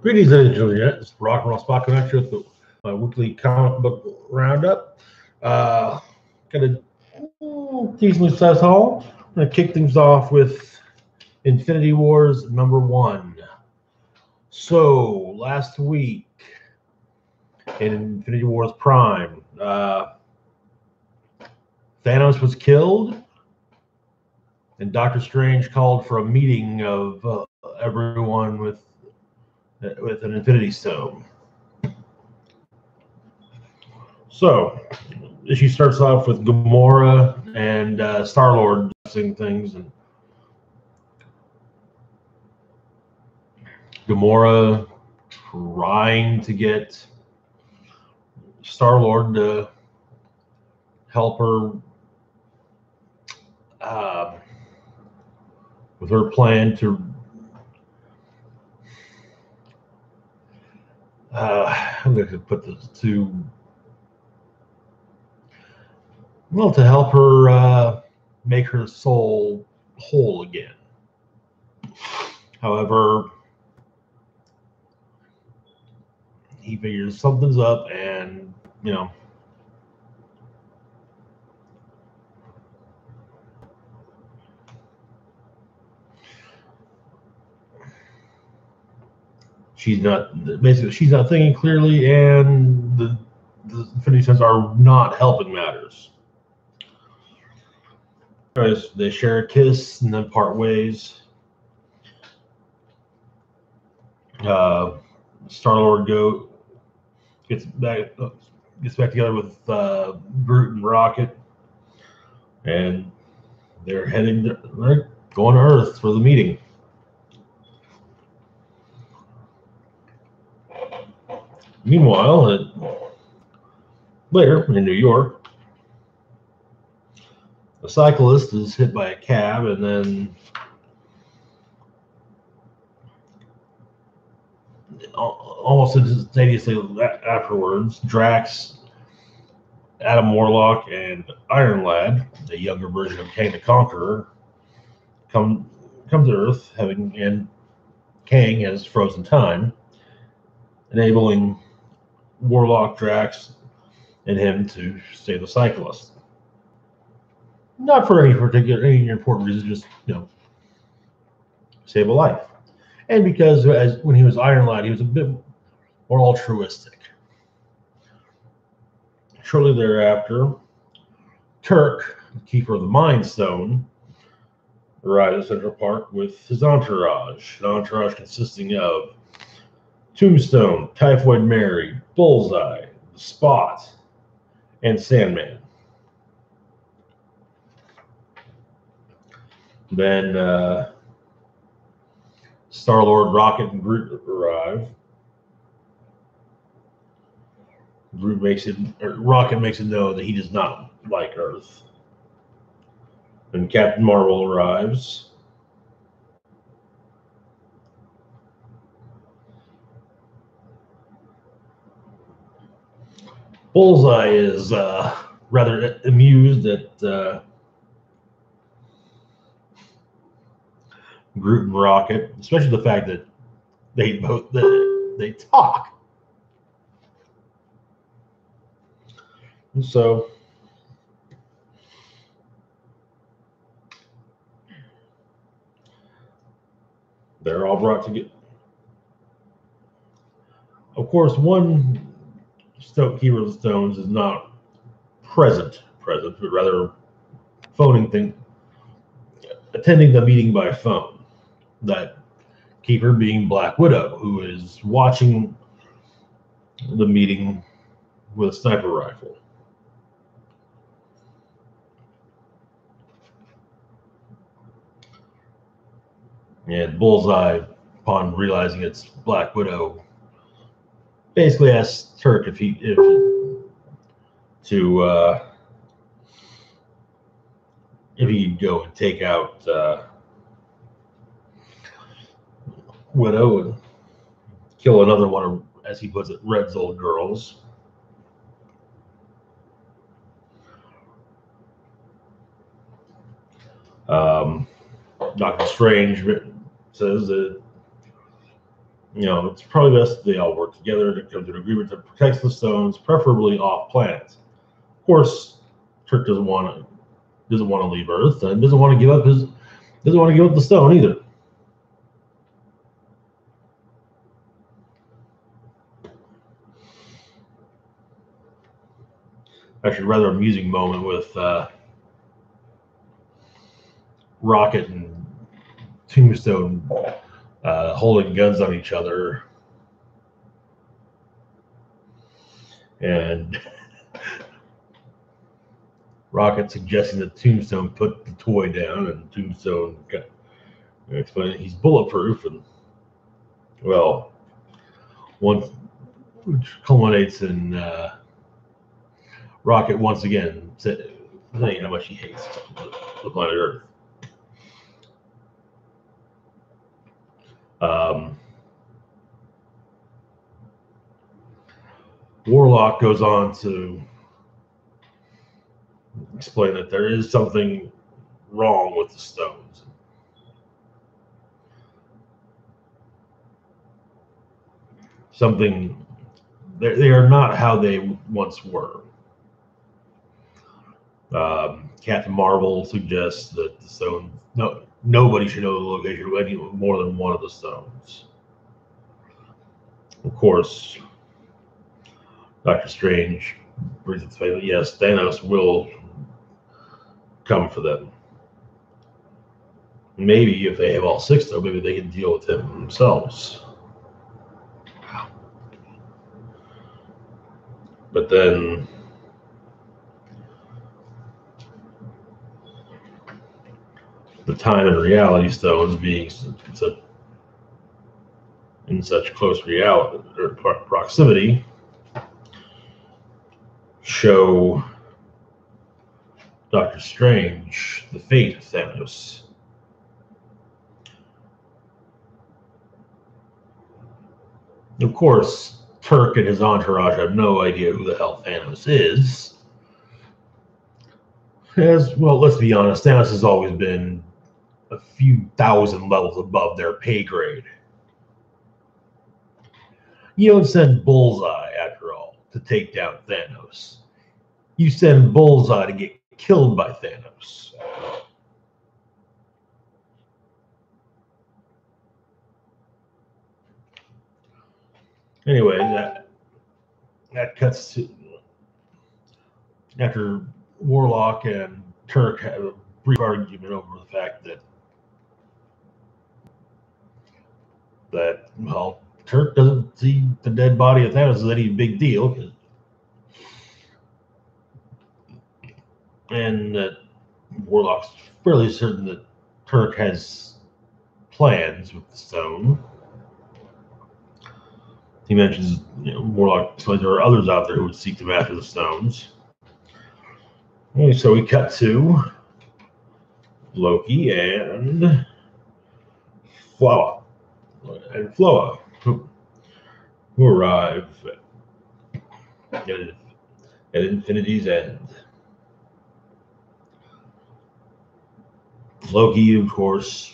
Greetings, ladies and gentlemen. It's Rock and Roll Spot Connection with my weekly comic book roundup. Got a decently sized haul. I'm going to kick things off with Infinity Wars #1. So, last week in Infinity Wars Prime, Thanos was killed, and Doctor Strange called for a meeting of everyone with an Infinity Stone. So, she starts off with Gamora and Star-Lord discussing things, and Gamora trying to get Star-Lord to help her with her plan to I'm going to put this to help her make her soul whole again. However, he figures something's up, and she's not thinking clearly, and the Infinity Stones are not helping matters. They share a kiss and then part ways. Star-Lord gets back together with Groot and Rocket, and they're going to Earth for the meeting. Meanwhile, later in New York, a cyclist is hit by a cab, and then almost instantaneously afterwards, Drax, Adam Warlock, and Iron Lad, the younger version of Kang the Conqueror, come to Earth, and Kang has frozen time, enabling Warlock, Drax, and him to save the cyclist. Not for any important reason, just save a life. And because when he was Iron Lad, he was a bit more altruistic. Shortly thereafter, Turk, the keeper of the Mind Stone, arrives at Central Park with his entourage. An entourage consisting of Tombstone, Typhoid Mary, Bullseye, Spot, and Sandman. Then Star-Lord, Rocket, and Groot arrive. Rocket makes it known that he does not like Earth. And Captain Marvel arrives. Bullseye is rather amused at Groot and Rocket, especially the fact that they talk. And so they're all brought together. Of course, one keeper of the stones is not present, but rather attending the meeting by phone. That keeper being Black Widow, who is watching the meeting with a sniper rifle. And Bullseye, upon realizing it's Black Widow, basically asks Turk if he could go and take out Widow and kill another one of, as he puts it, Red's old girls. Doctor Strange says that It's probably best they all work together to come to an agreement that protects the stones, preferably off planet. Of course, Turk doesn't want to leave Earth and doesn't want to give up the stone either. Actually, a rather amusing moment with Rocket and Tombstone holding guns on each other, and Rocket suggesting that Tombstone put the toy down, and Tombstone explaining he's bulletproof, and well, one which culminates in Rocket once again saying how much he hates the planet Earth. Warlock goes on to explain that there is something wrong with the stones. Something, they are not how they once were. Captain Marvel suggests that the stone, nobody should know the location of any more than one of the stones. Of course, Doctor Strange brings it to faith that yes, Thanos will come for them. Maybe if they have all six, though, maybe they can deal with him themselves. But then the time and reality stones being in such close reality or proximity show Doctor Strange the fate of Thanos. Of course, Turk and his entourage have no idea who the hell Thanos is. As well, let's be honest, Thanos has always been a few thousand levels above their pay grade. You don't send Bullseye, after all, to take down Thanos. You send Bullseye to get killed by Thanos. Anyway, that cuts to after Warlock and Turk have a brief argument over the fact that well, Turk doesn't see the dead body of Thanos as any big deal, and that Warlock's fairly certain that Turk has plans with the stone. He mentions Warlock explains there are others out there who would seek to master the stones. And so we cut to Loki and Floa, who arrive at Infinity's End. Loki, of course,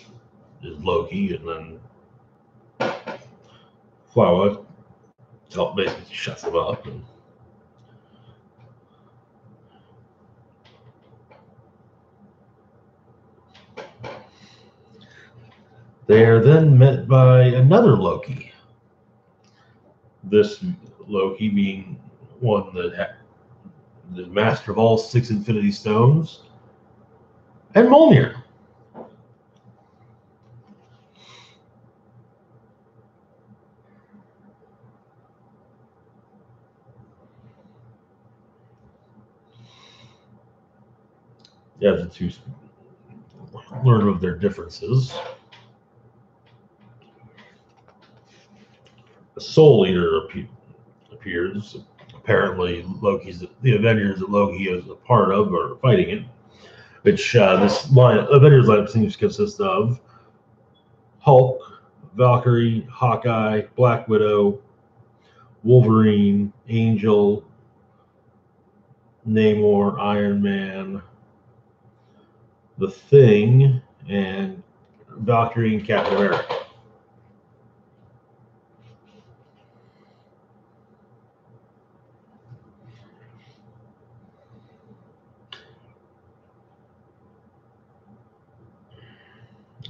is Loki, and then Floa basically shuts him up. And they are then met by another Loki. This Loki being one that the master of all 6 Infinity Stones, and Mjolnir. Yeah, the two learn of their differences. A Soul Eater appears. Apparently, the Avengers that Loki is a part of are fighting it. Which this Avengers lineup seems to consist of Hulk, Valkyrie, Hawkeye, Black Widow, Wolverine, Angel, Namor, Iron Man, The Thing, and Valkyrie and Captain America.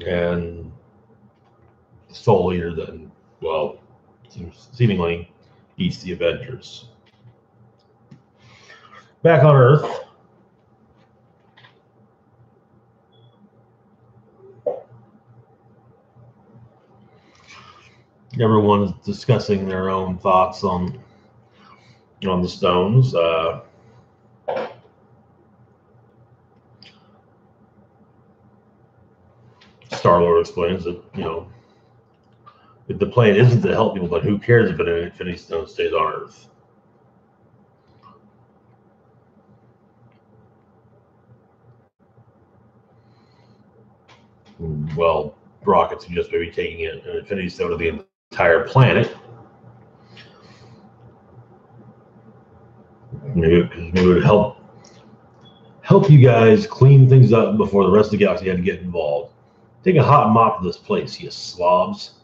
And the Soul Eater then, well, seemingly eats the Avengers. Back on Earth, everyone is discussing their own thoughts on the stones. Star-Lord explains that, if the plan isn't to help people, but who cares if an Infinity Stone stays on Earth? Well, Rocket suggests maybe taking an Infinity Stone to the entire planet. Maybe it would help you guys clean things up before the rest of the galaxy had to get involved. Take a hot mop to this place, you slobs.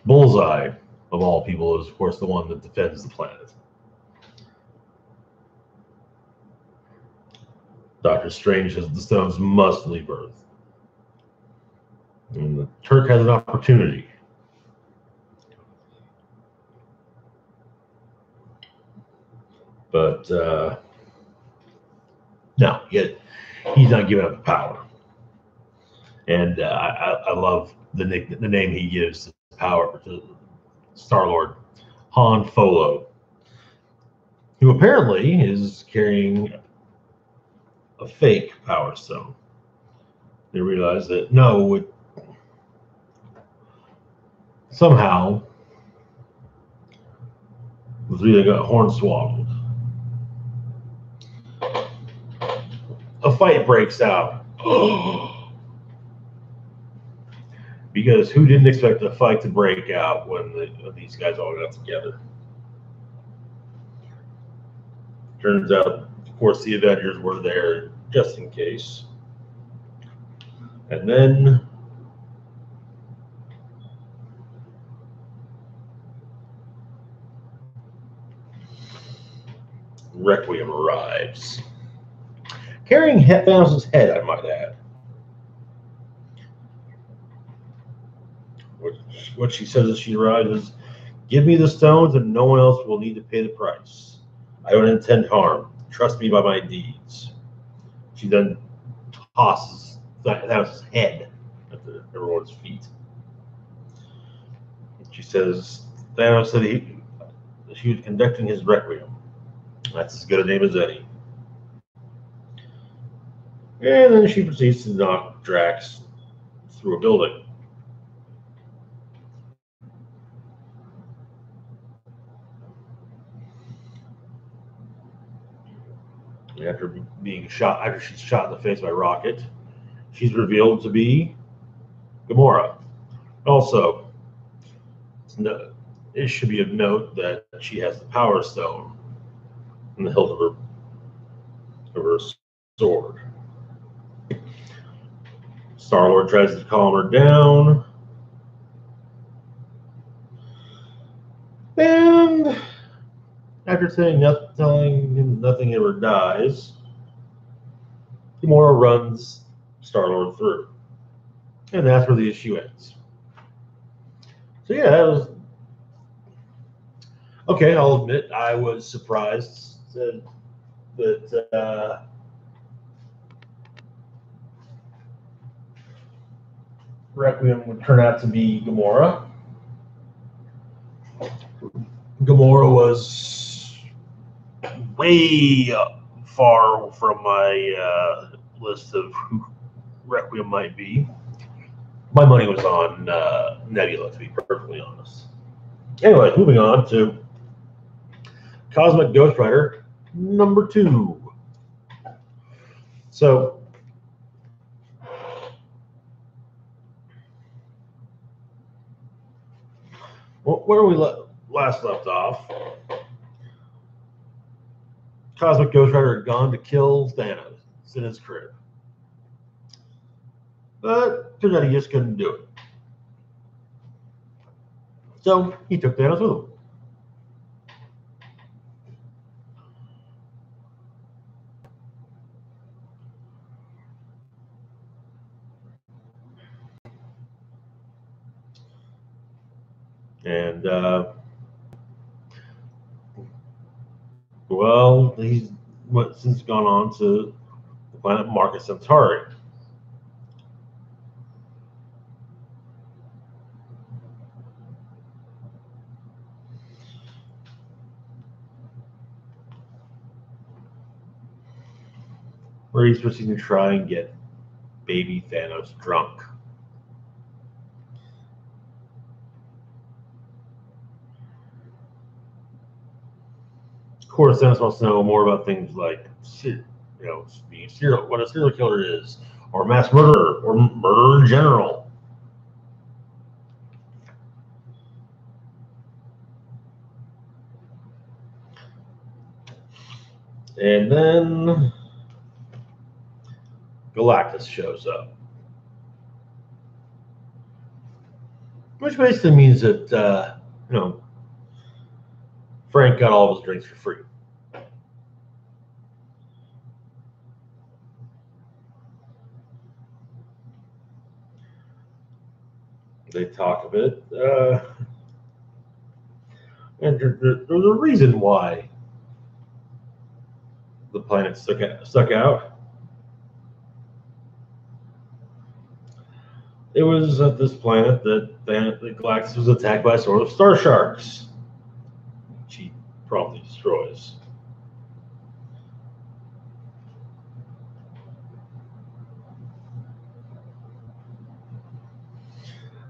Bullseye, of all people, is of course the one that defends the planet. Doctor Strange says the stones must leave Earth. And the Turk has an opportunity. But no, he's not giving up the power. And I love the name he gives to power to Star-Lord, Han Solo, who apparently is carrying a fake Power Stone. They realize that somehow was either got hornswoggled. A fight breaks out. Because who didn't expect a fight to break out when these guys all got together? Turns out, of course, the Avengers were there just in case. And then Requiem arrives. Carrying Thanos' head, I might add. What she says as she arrives is, "Give me the stones and no one else will need to pay the price. I don't intend harm. Trust me by my deeds." She then tosses Thanos' head at everyone's feet. She says Thanos said she was conducting his Requiem. That's as good a name as any. And then she proceeds to knock Drax through a building. After she's shot in the face by Rocket, she's revealed to be Gamora. Also, it should be of note that she has the Power Stone in the hilt of her sword. Star-Lord tries to calm her down, and after telling him nothing ever dies, Gamora runs Star-Lord through. And that's where the issue ends. So yeah, that was... Okay, I'll admit I was surprised that Requiem would turn out to be Gamora. Gamora was way far from my list of who Requiem might be. My money was on Nebula, to be perfectly honest. Anyway, moving on to Cosmic Ghost Rider #2. So, where we last left off, Cosmic Ghost Rider had gone to kill Thanos in his crib. But turned out he just couldn't do it. So he took Thanos with him. And well, he's since gone on to the planet Marcus Centauri. Where he's proceeding to try and get baby Thanos drunk. Of course, Thanos wants to know more about things like, what a serial killer is, or mass murderer, or murder in general. And then Galactus shows up, which basically means that Frank got all of his drinks for free. They talk a bit, and there's a reason why the planet stuck out. It was at this planet that Galactus was attacked by a sort of star sharks, which he promptly destroys.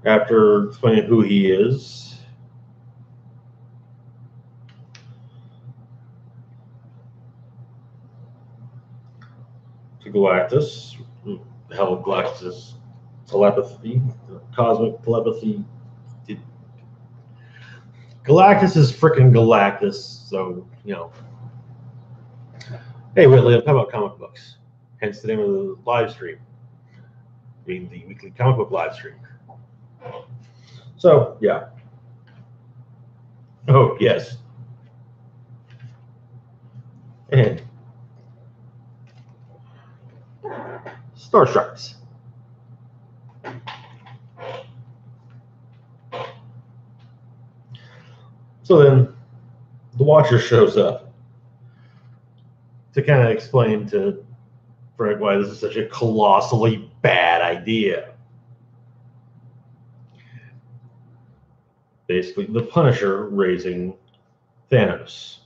After explaining who he is, to Galactus, who held Galactus' telepathy, cosmic telepathy. Galactus is freaking Galactus, so, Hey, Whitley, I'm talking about comic books. Hence the name of the live stream, being the weekly comic book live stream. So, yeah. Oh, yes. And Star Sharks. So then the Watcher shows up to kind of explain to Frank why this is such a colossally bad idea. Basically, the Punisher raising Thanos.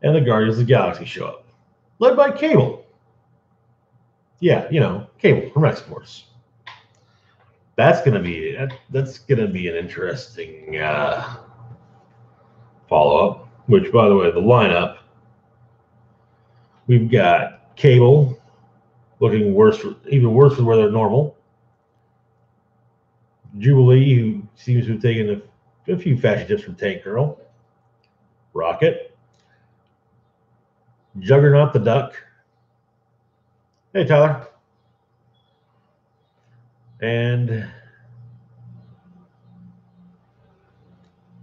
And the Guardians of the Galaxy show up, led by Cable. Yeah, Cable from X-Force. That's gonna be an interesting follow-up. Which, by the way, the lineup, we've got Cable looking even worse than where they're normal. Jubilee, who seems to have taken a few fashion tips from Tank Girl. Rocket. Juggernaut the Duck. Hey, Tyler. And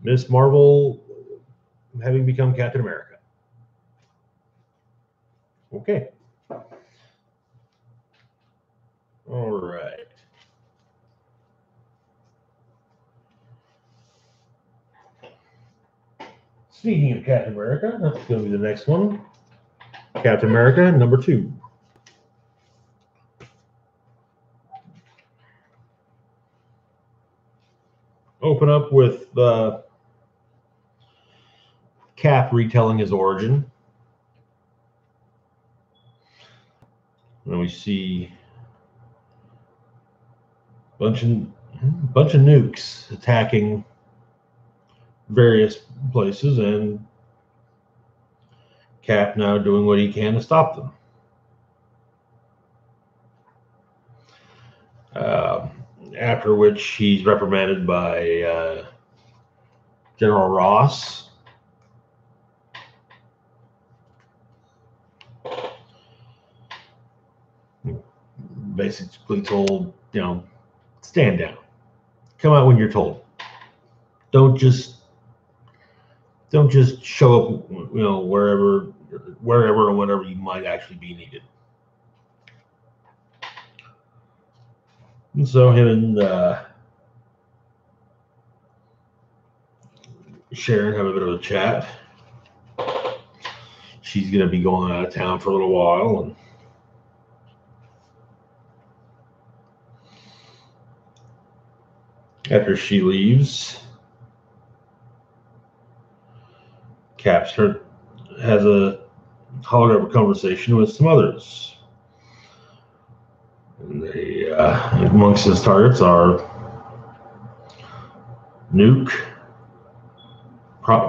Miss Marvel having become Captain America. Okay. All right. Speaking of Captain America, that's going to be the next one. Captain America, number 2. Open up with Cap retelling his origin. And we see a bunch of nukes attacking various places, and Cap now doing what he can to stop them. After which he's reprimanded by General Ross. Basically told, stand down. Come out when you're told. Don't just Don't just show up, wherever and whenever you might actually be needed. And so him and Sharon have a bit of a chat. She's going to be going out of town for a little while, and after she leaves, Caps has a holographic conversation with some others. And they, amongst his targets are Nuke,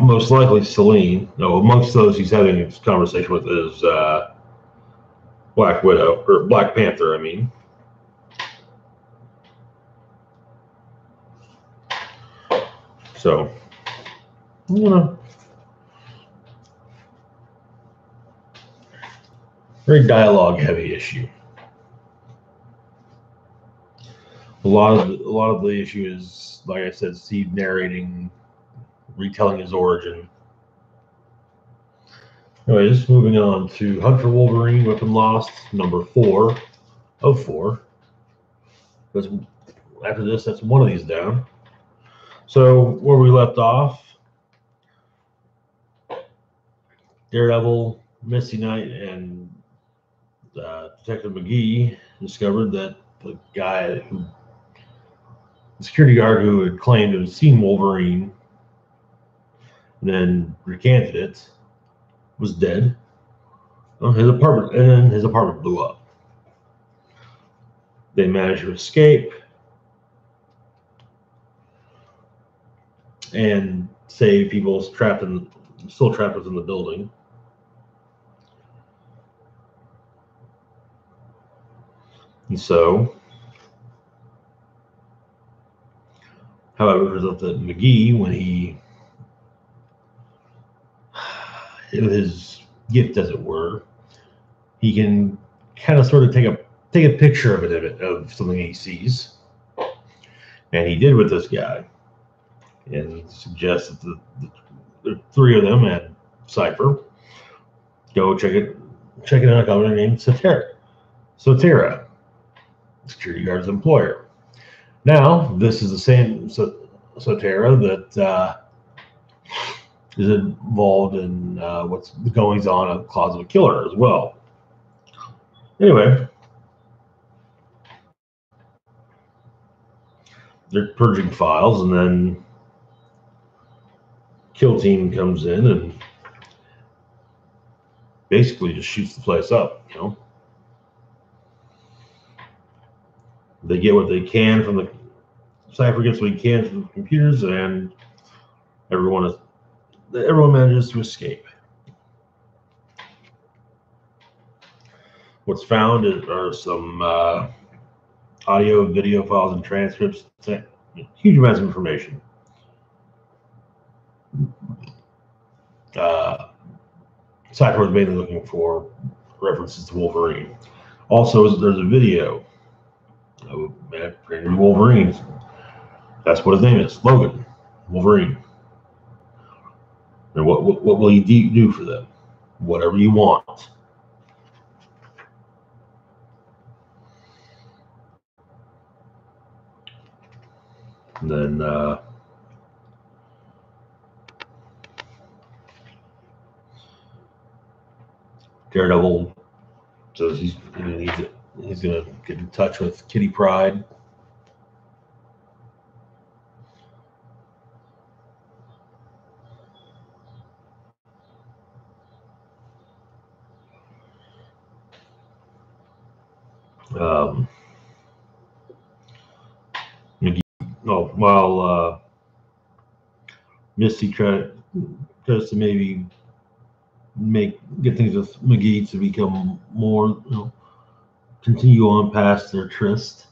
most likely Selene. No, amongst those he's having this conversation with is Black Widow, or Black Panther, I mean. So, very dialogue heavy issue. A lot of the issue is, like I said, Steve narrating, retelling his origin. Anyways, moving on to Hunt for Wolverine, Weapon Lost, number 4 of 4. Because after this, that's one of these down. So where we left off, Daredevil, Misty Knight, and Detective McGee discovered that the security guard who had claimed to have seen Wolverine and then recanted it was dead. His apartment blew up. They managed to escape and save people still trapped within the building. And so, however, it turns out that McGee, with his gift, as it were, he can kind of sort of take a picture of something he sees, and he did with this guy, and suggests that the three of them and Cypher go check it out a company named Sotera, security guard's employer. Now, this is the same Sotera that is involved in what's the goings on of Closet of a Killer as well. Anyway, they're purging files, and then Kill Team comes in and basically just shoots the place up. They get what they can from Cypher gets what he can from the computers, and everyone manages to escape. What's found are some audio, video files, and transcripts. Huge amounts of information. Cypher was mainly looking for references to Wolverine. Also, there's a video of Wolverine. That's what his name is, Logan Wolverine. And what will you do for them? Whatever you want. And then Daredevil says he's gonna get in touch with Kitty Pryde. While Misty tries to maybe get things with McGee to become more, continue on past their tryst.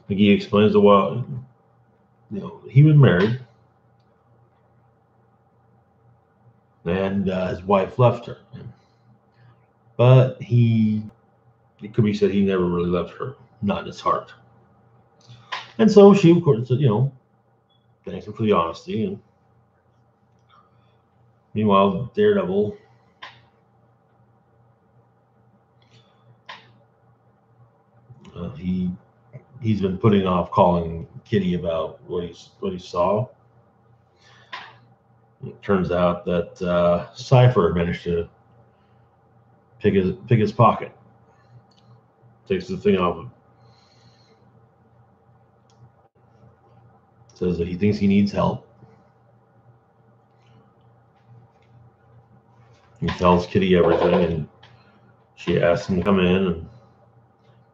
McGee explains that he was married, and his wife left her, but it could be said he never really left her, not in his heart. And so she, of course, said, thanks him for the honesty, and Meanwhile, Daredevil he's been putting off calling Kitty about what he saw. It turns out that Cypher managed to pick his pocket. Takes the thing off. Says that he thinks he needs help. He tells Kitty everything, and she asks him to come in, and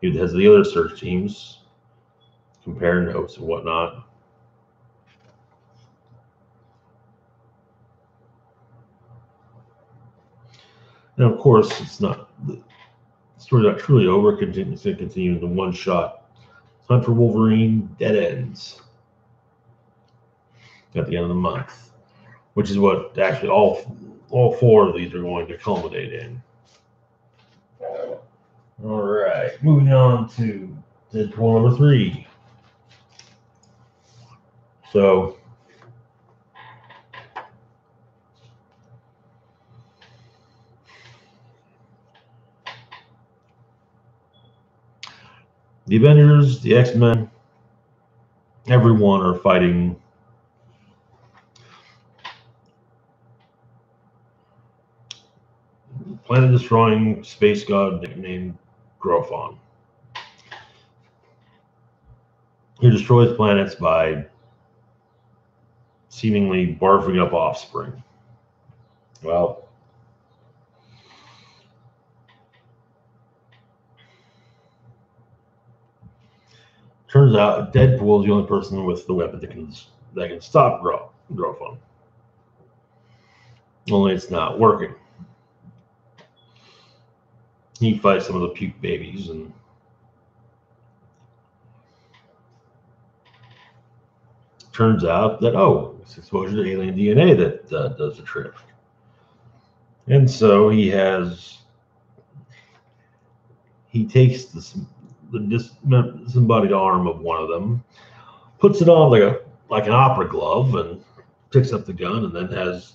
he has the other search teams compare notes and whatnot. And of course, the story's not truly over. It's going to continue in the one shot. Hunt for Wolverine Dead Ends at the end of the month, which is what actually all four of these are going to culminate in. All right, moving on to Deadpool number 3. So the Avengers, the X-Men, everyone are fighting planet-destroying space god named Grophon, who destroys planets by seemingly barfing up offspring. Well, turns out Deadpool is the only person with the weapon that can stop Grophon. Only it's not working. He fights some of the puke babies, and turns out that it's exposure to alien DNA that does the trick. And so he takes the disembodied arm of one of them, puts it on like an opera glove, and picks up the gun, and then has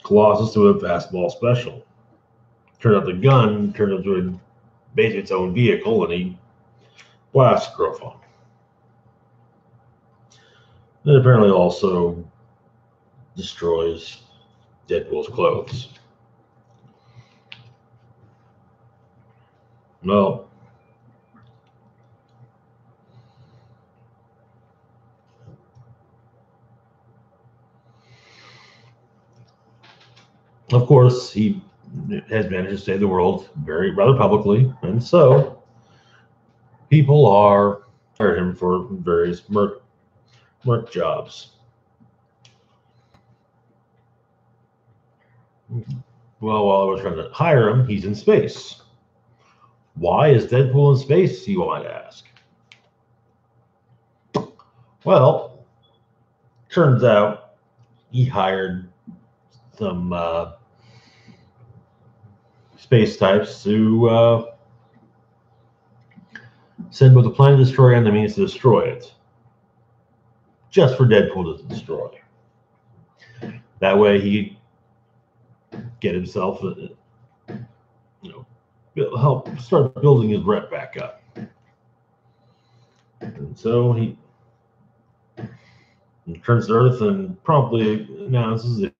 Colossus do a fastball special. Turns out the gun turns into basically its own vehicle, and he blasts Grophon. And apparently also destroys Deadpool's clothes. Well, of course, he has managed to save the world rather publicly, and so people are hiring him for various merc jobs. Well, while I was trying to hire him, he's in space. Why is Deadpool in space, you might ask? Well, turns out he hired some space types to send both a planet destroyer and the means to destroy it, just for Deadpool to destroy. That way he get himself, help start building his rep back up. And so he returns to Earth and promptly announces that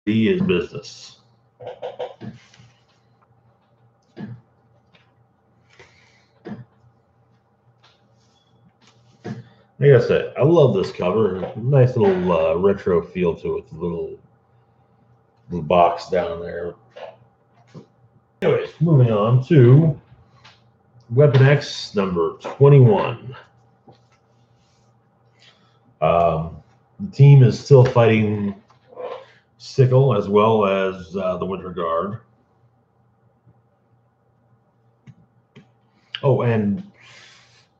he is business. Like I said, I love this cover. Nice little retro feel to it. The little box down there. Anyways, moving on to Weapon X number 21. The team is still fighting Sickle as well as the Winter Guard. Oh, and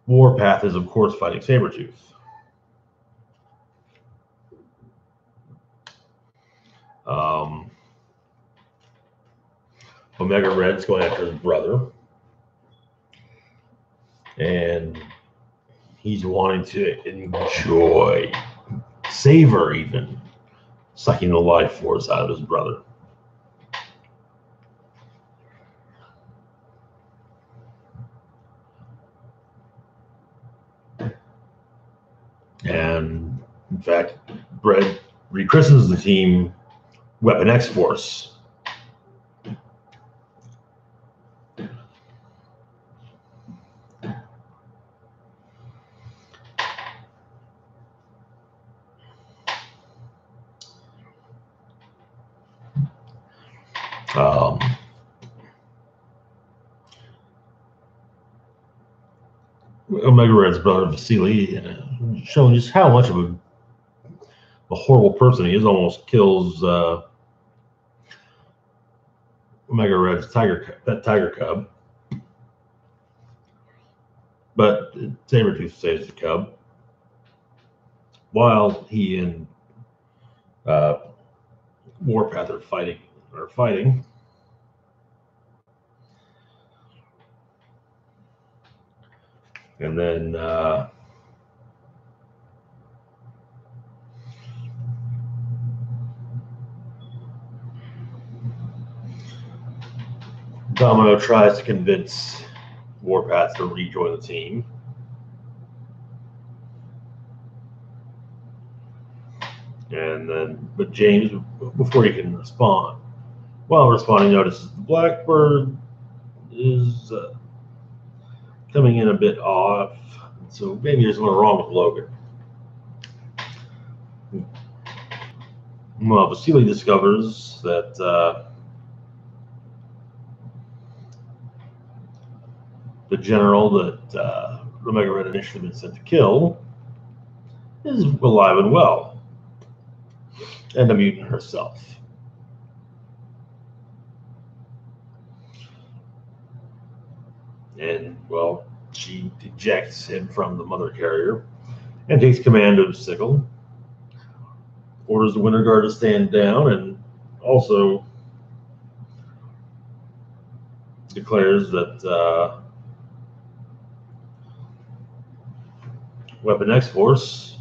Warpath is, of course, fighting Sabretooth. Omega Red's going after his brother. And he's wanting to savor even sucking the life force out of his brother. And in fact, Brett rechristens the team Weapon X Force. Omega Red's brother Vasily, showing just how much of a horrible person he is, almost kills Omega Red's tiger cub. But Sabretooth saves the cub while he and Warpath are fighting. And then Domino tries to convince Warpath to rejoin the team. And then, but James, before he can respond, while responding, notices the Blackbird is coming in a bit off. So maybe there's something wrong with Logan. Well, Vasily discovers that the general that Omega Red initially been sent to kill is alive and well, and a mutant herself. And, well, she ejects him from the mother carrier and takes command of Sickle, orders the Winter Guard to stand down, and also declares that Weapon X Force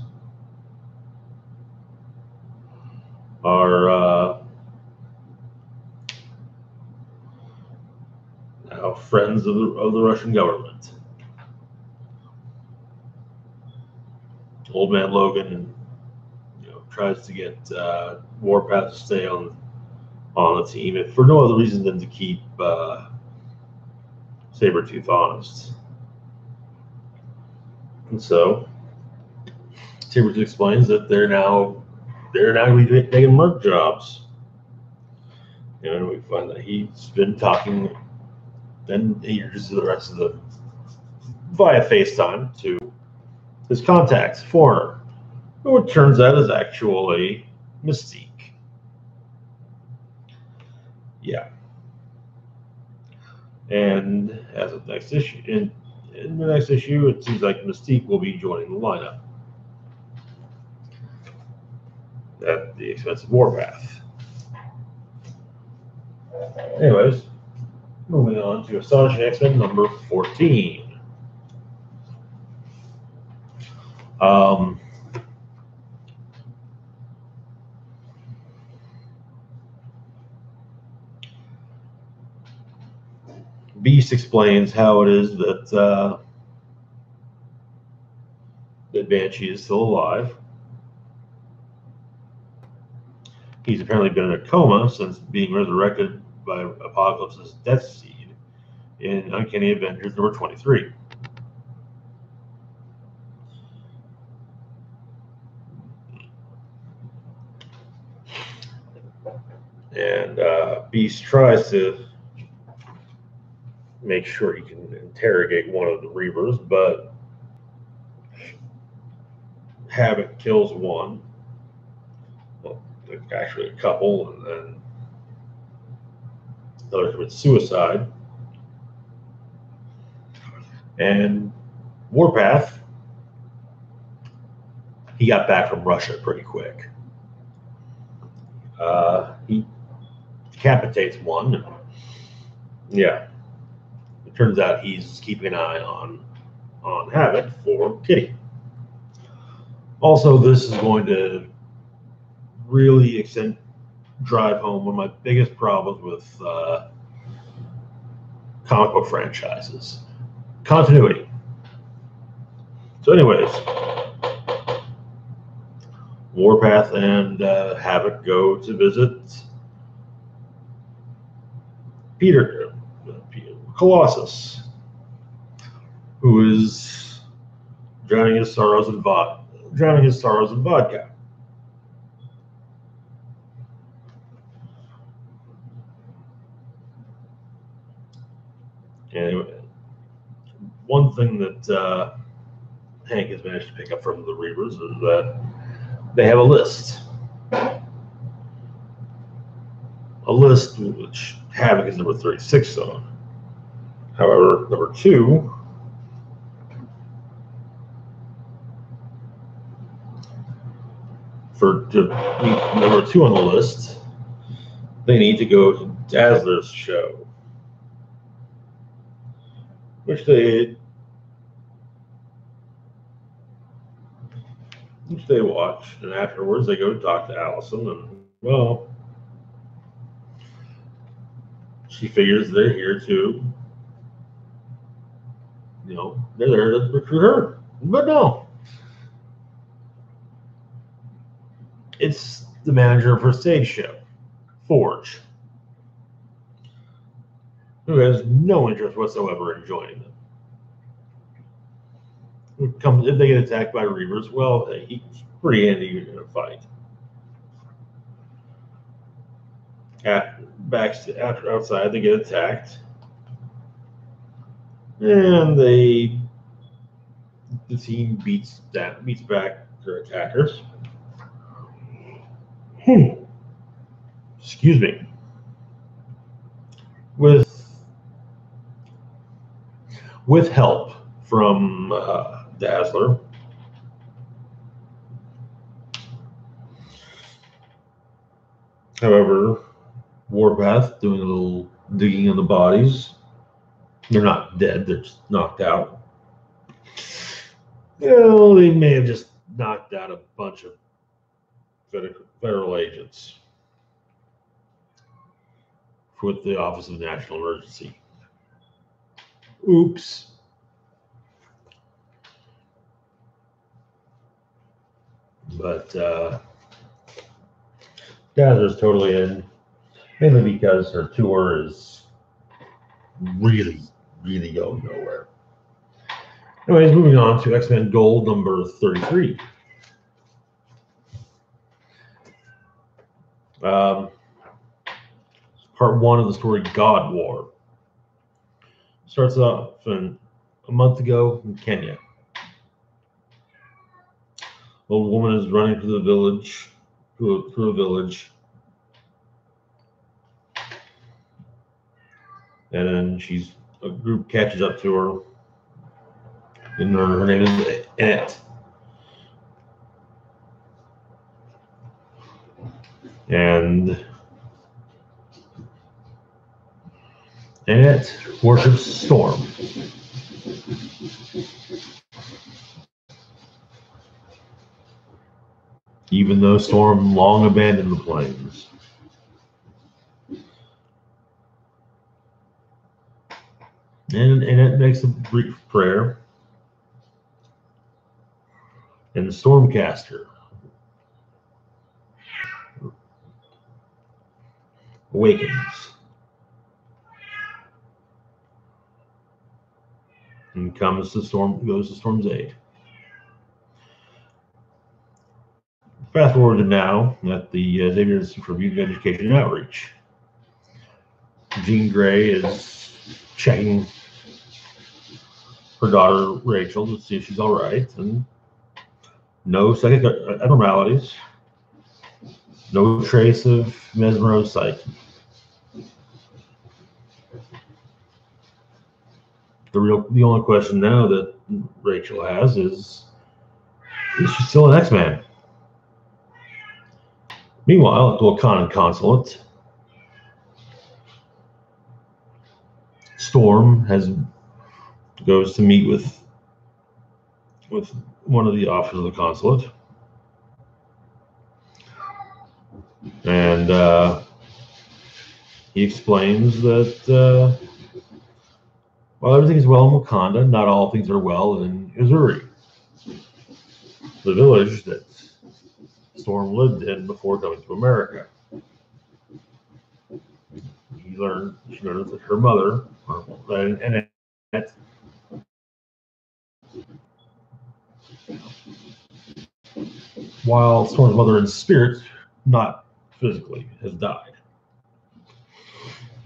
are now friends of the Russian government. Old Man Logan, tries to get Warpath to stay on the team, if for no other reason than to keep Sabretooth honest. And so Sabretooth explains that they're now going to be taking merc jobs. And we find that he's been talking, then he introduces the rest of the via FaceTime to his contacts, Foreigner, who it turns out is actually Mystique. Yeah. And as of next issue, in the next issue, it seems like Mystique will be joining the lineup at the expense of Warpath. Anyways, moving on to Astonishing X-Men number 14. Beast explains how it is that Banshee is still alive. He's apparently been in a coma since being resurrected by Apocalypse's Death Seed in Uncanny Avengers number 23. And Beast tries to make sure he can interrogate one of the Reavers, but Havoc kills one. Well, actually a couple, and then the other commits suicide. And Warpath, he got back from Russia pretty quick. He decapitates one. And, yeah. It turns out he's keeping an eye on Havoc for Kitty. Also, this is going to really drive home one of my biggest problems with comic book franchises: continuity. So, anyways, Warpath and Havoc go to visit Peter Colossus, who is drowning his sorrows in vodka. Anyway, one thing that Hank has managed to pick up from the Reavers is that they have a list. A list which Havoc is number 36 on. However, number 2 to meet number 2 on the list, they need to go to Dazzler's show, which they watch, and afterwards they go talk to Allison, and well, she figures they're here to, they're there to recruit her, but no. It's the manager of her stage show, Forge, who has no interest whatsoever in joining them. If they get attacked by Reavers, well, he's pretty handy in a fight. After outside, they get attacked, and the team beats back their attackers. Excuse me. With help from Dazzler. However, Warpath doing a little digging in the bodies. They're not dead, they're just knocked out. They may have just knocked out a bunch of federal agents with the Office of National Emergency. Oops. But Dazzler's totally in, mainly because her tour is really, really going nowhere. Anyways, moving on to X-Men Gold number 33. Part 1 of the story God War. Starts off a month ago in Kenya. Old woman is running through the village, through a village, and then a group catches up to her, and her name is Annette. And Annette worships Storm. Even though Storm long abandoned the plains. And Annette makes a brief prayer. And the Stormcaster awakens and goes to Storm's aid. Fast forward to now at the Xavier Institute for Beauty Education and Outreach. Jean Grey is checking her daughter Rachel to see if she's all right, and no psychic abnormalities, no trace of Mesmero's psyche. The only question now that Rachel has is she still an X-Man? Meanwhile, at the Wakandan consulate, Storm goes to meet with one of the officers of the consulate. And he explains that while everything is well in Wakanda, not all things are well in Uzuri, the village that Storm lived in before coming to America. She learned that her mother, and while Storm's mother in spirit, not physically, has died.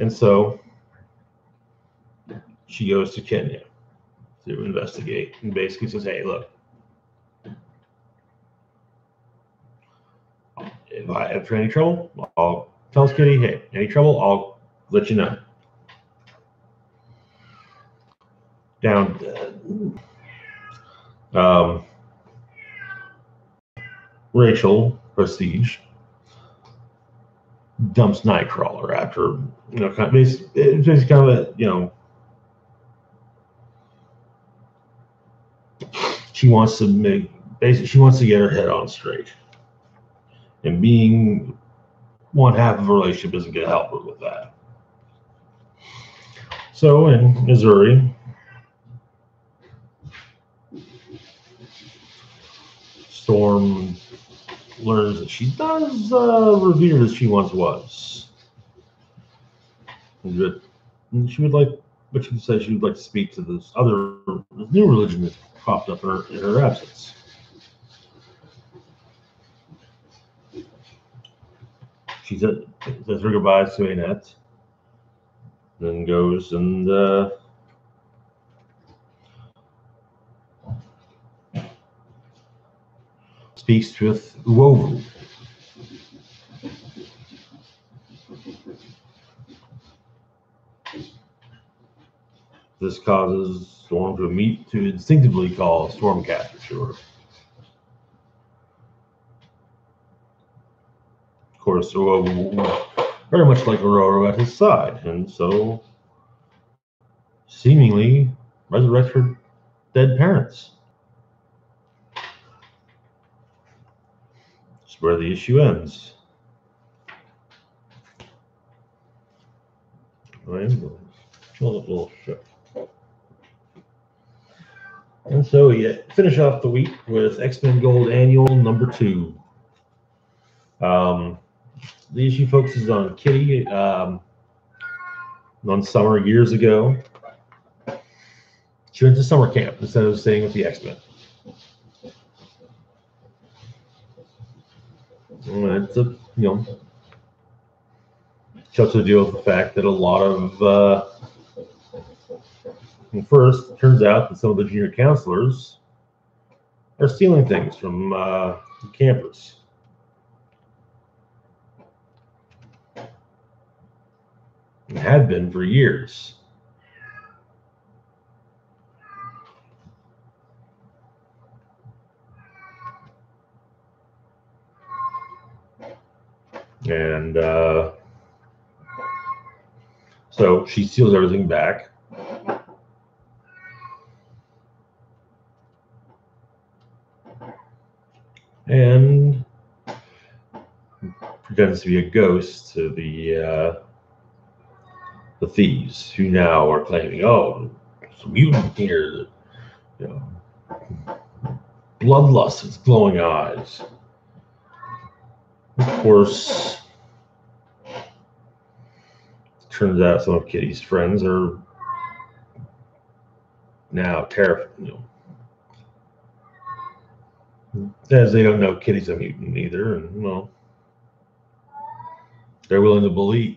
And so she goes to Kenya to investigate and basically says, hey, look, if I have any trouble, I'll tell Kitty, hey, any trouble, I'll let you know. Rachel Prestige dumps Nightcrawler after, it's basically kind of she wants to get her head on straight, and being one half of a relationship isn't going to help her with that. So in Missouri, Storm learns that she's not as revered as she once was. But she would like, but she said she would like to speak to this new religion that's popped up in her absence. She says her goodbyes to Annette, then goes and speaks with Uovu. This causes Storm to instinctively call Stormcatcher to her. Of course, Uovu very much like Aurora at his side, and so seemingly resurrect her dead parents. That's where the issue ends. Little show. And so we finish off the week with X-Men Gold Annual #2. The issue focuses on Kitty on summer years ago. She went to summer camp instead of staying with the X-Men. It's she also deals with the fact that a lot of first, it turns out that some of the junior counselors are stealing things from campus. And had been for years. And so she steals everything back. And pretends to be a ghost to the thieves, who now are claiming, oh, some mutant here, bloodlust with glowing eyes. Of course, turns out some of Kitty's friends are now terrified, as they don't know Kitty's a mutant either, and they're willing to believe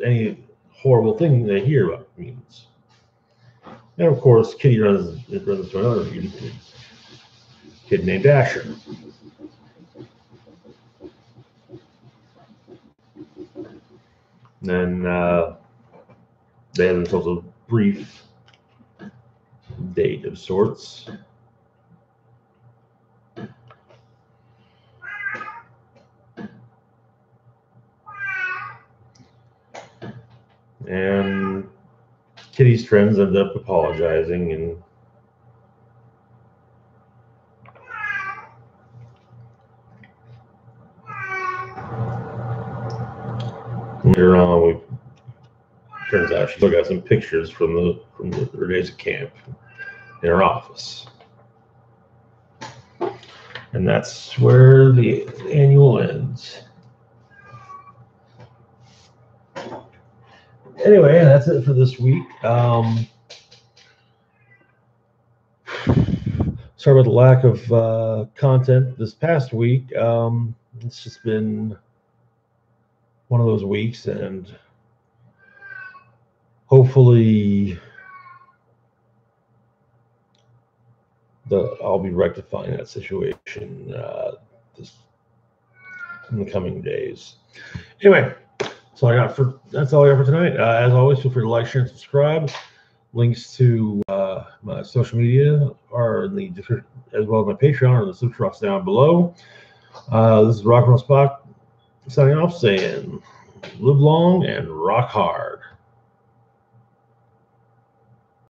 any horrible thing they hear about mutants. And of course, Kitty runs into another mutant kid named Asher. And then they have themselves a brief date of sorts. And Kitty's friends end up apologizing and later on, turns out she still got some pictures from her days at camp in her office. And that's where the annual ends. Anyway, that's it for this week. Sorry about the lack of content this past week. It's just been one of those weeks, and hopefully I'll be rectifying that situation in the coming days. Anyway, that's all I got for tonight. As always, feel free to like, share, and subscribe. Links to my social media are in the description, as well as my Patreon, or the description box down below. This is Rock and Roll Spock signing off, saying live long and rock hard.